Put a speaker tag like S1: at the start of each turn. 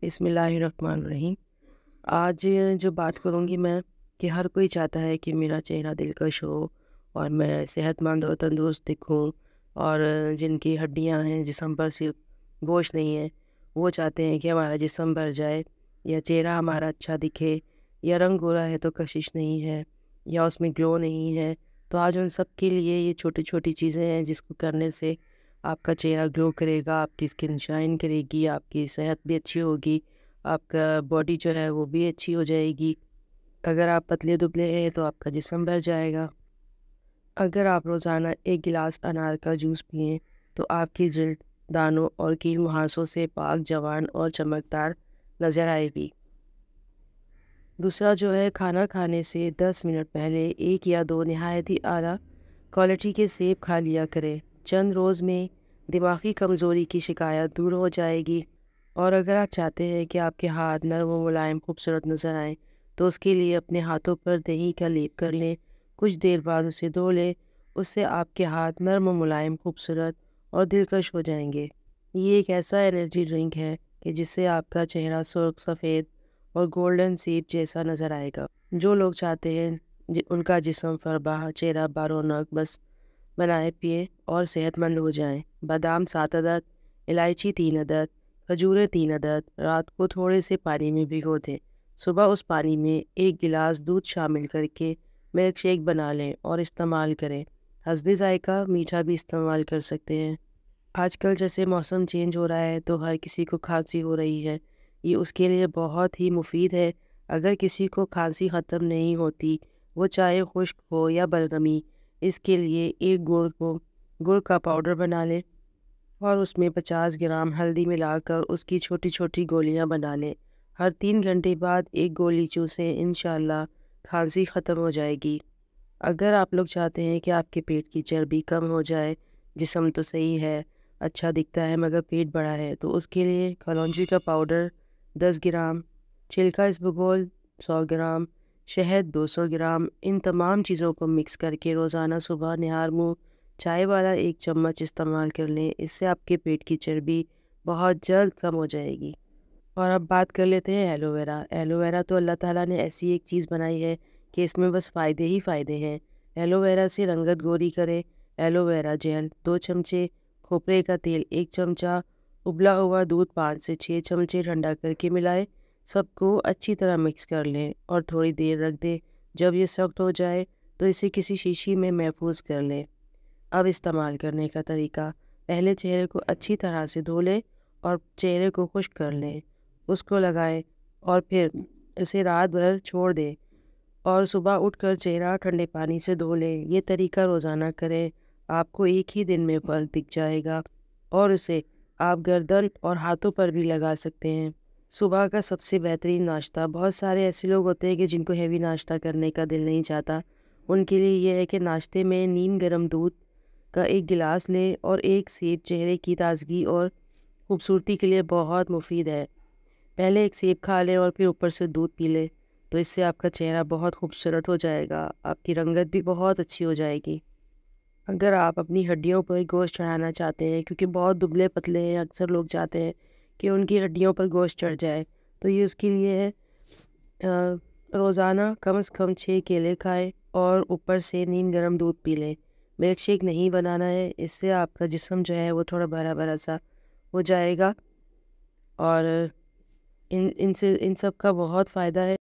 S1: بسم اللہ الرحمن الرحیم۔ آج جو بات کروں گی میں کہ ہر کوئی چاہتا ہے کہ میرا چہرہ دلکش ہو اور میں صحت مند اور تندرست دکھوں، اور جن کی ہڈیاں ہیں جسم پر صرف گوشت نہیں ہے، وہ چاہتے ہیں کہ ہمارا جسم بھر جائے یا چہرہ ہمارا اچھا دکھے، یا رنگ گورا ہے تو کشش نہیں ہے، یا اس میں گلو نہیں ہے۔ تو آج ان سب کے لیے یہ چھوٹی چھوٹی چیزیں ہیں جس کو کرنے سے آپ کا چہرہ گلو کرے گا، آپ کی اسکن شائن کرے گی، آپ کی صحت بھی اچھی ہوگی، آپ کا باڈی جو ہے وہ بھی اچھی ہو جائے گی۔ اگر آپ پتلے دبلے ہیں تو آپ کا جسم بھر جائے گا۔ اگر آپ روزانہ ایک گلاس انار کا جوس پئیں تو آپ کی جلد دانوں اور کیل مہاسوں سے پاک، جوان اور چمکدار نظر آئے گی۔ دوسرا جو ہے، کھانا کھانے سے 10 منٹ پہلے 1 یا 2 نہایت ہی اعلیٰ کوالٹی کے سیب کھا لیا کریں۔ چند روز میں دماغی کمزوری کی شکایت دور ہو جائے گی۔ اور اگر آپ چاہتے ہیں کہ آپ کے ہاتھ نرم و ملائم خوبصورت نظر آئیں تو اس کے لیے اپنے ہاتھوں پر دہی کا لیپ کر لیں، کچھ دیر بعد اسے دھو لیں، اس سے آپ کے ہاتھ نرم و ملائم، خوبصورت اور دلکش ہو جائیں گے۔ یہ ایک ایسا انرجی ڈرنک ہے کہ جس سے آپ کا چہرہ سرخ، سفید اور گولڈن سیب جیسا نظر آئے گا۔ جو لوگ چاہتے ہیں ان کا جسم فربہ، چہرہ بارونق بس بنائے پئیں اور صحت مند ہو جائیں۔ بادام 7 عدد، الائچی 3 عدد، کھجوریں 3 عدد رات کو تھوڑے سے پانی میں بھگو دیں۔ صبح اس پانی میں 1 گلاس دودھ شامل کر کے ملک شیک بنا لیں اور استعمال کریں۔ حسب ذائقہ میٹھا بھی استعمال کر سکتے ہیں۔ آج کل جیسے موسم چینج ہو رہا ہے تو ہر کسی کو کھانسی ہو رہی ہے، یہ اس کے لیے بہت ہی مفید ہے۔ اگر کسی کو کھانسی ختم نہیں ہوتی، وہ چاہے خشک ہو یا بلغمی، اس کے لیے ایک گڑ کا پاؤڈر بنا لیں اور اس میں 50 گرام ہلدی ملا کر اس کی چھوٹی چھوٹی گولیاں بنا لیں۔ ہر 3 گھنٹے بعد ایک گولی چوسیں، انشاءاللہ کھانسی ختم ہو جائے گی۔ اگر آپ لوگ چاہتے ہیں کہ آپ کے پیٹ کی چربی کم ہو جائے، جسم تو صحیح ہے، اچھا دکھتا ہے مگر پیٹ بڑا ہے، تو اس کے لیے کلونجی کا پاؤڈر 10 گرام، چھلکا اسبگول 100 گرام، شہد 200 گرام، ان تمام چیزوں کو مکس کر کے روزانہ صبح نہار منہ چائے والا 1 چمچ استعمال کر لیں۔ اس سے آپ کے پیٹ کی چربی بہت جلد کم ہو جائے گی۔ اور اب بات کر لیتے ہیں ایلو ویرا۔ ایلو ویرا تو اللہ تعالیٰ نے ایسی ایک چیز بنائی ہے کہ اس میں بس فائدے ہی فائدے ہیں۔ ایلو ویرا سے رنگت گوری کریں۔ ایلو ویرا جیل 2 چمچے، کھوپرے کا تیل 1 چمچہ، ابلا ہوا دودھ 5 سے 6 چمچے ٹھنڈا کر کے ملائیں، سب کو اچھی طرح مکس کر لیں اور تھوڑی دیر رکھ دیں۔ جب یہ سخت ہو جائے تو اسے کسی شیشی میں محفوظ کر لیں۔ اب استعمال کرنے کا طریقہ: پہلے چہرے کو اچھی طرح سے دھو لیں اور چہرے کو خشک کر لیں، اس کو لگائیں اور پھر اسے رات بھر چھوڑ دیں اور صبح اٹھ کر چہرہ ٹھنڈے پانی سے دھو لیں۔ یہ طریقہ روزانہ کریں، آپ کو ایک ہی دن میں فرق دکھ جائے گا، اور اسے آپ گردن اور ہاتھوں پر بھی لگا سکتے ہیں۔ صبح کا سب سے بہترین ناشتہ: بہت سارے ایسے لوگ ہوتے ہیں کہ جن کو ہیوی ناشتہ کرنے کا دل نہیں چاہتا، ان کے لیے یہ ہے کہ ناشتے میں نیم گرم دودھ کا 1 گلاس لیں، اور 1 سیب چہرے کی تازگی اور خوبصورتی کے لیے بہت مفید ہے۔ پہلے 1 سیب کھا لیں اور پھر اوپر سے دودھ پی لیں، تو اس سے آپ کا چہرہ بہت خوبصورت ہو جائے گا، آپ کی رنگت بھی بہت اچھی ہو جائے گی۔ اگر آپ اپنی ہڈیوں پر گوشت چڑھانا چاہتے ہیں، کیونکہ بہت دبلے پتلے ہیں، اکثر لوگ چاہتے ہیں کہ ان کی ہڈیوں پر گوشت چڑھ جائے، تو یہ اس کے لیے ہے، روزانہ کم از کم 6 کیلے کھائیں اور اوپر سے نیم گرم دودھ پی لیں۔ ملک شیک نہیں بنانا ہے، اس سے آپ کا جسم جو ہے وہ تھوڑا بھرا بھرا سا ہو جائے گا، اور ان سب کا بہت فائدہ ہے۔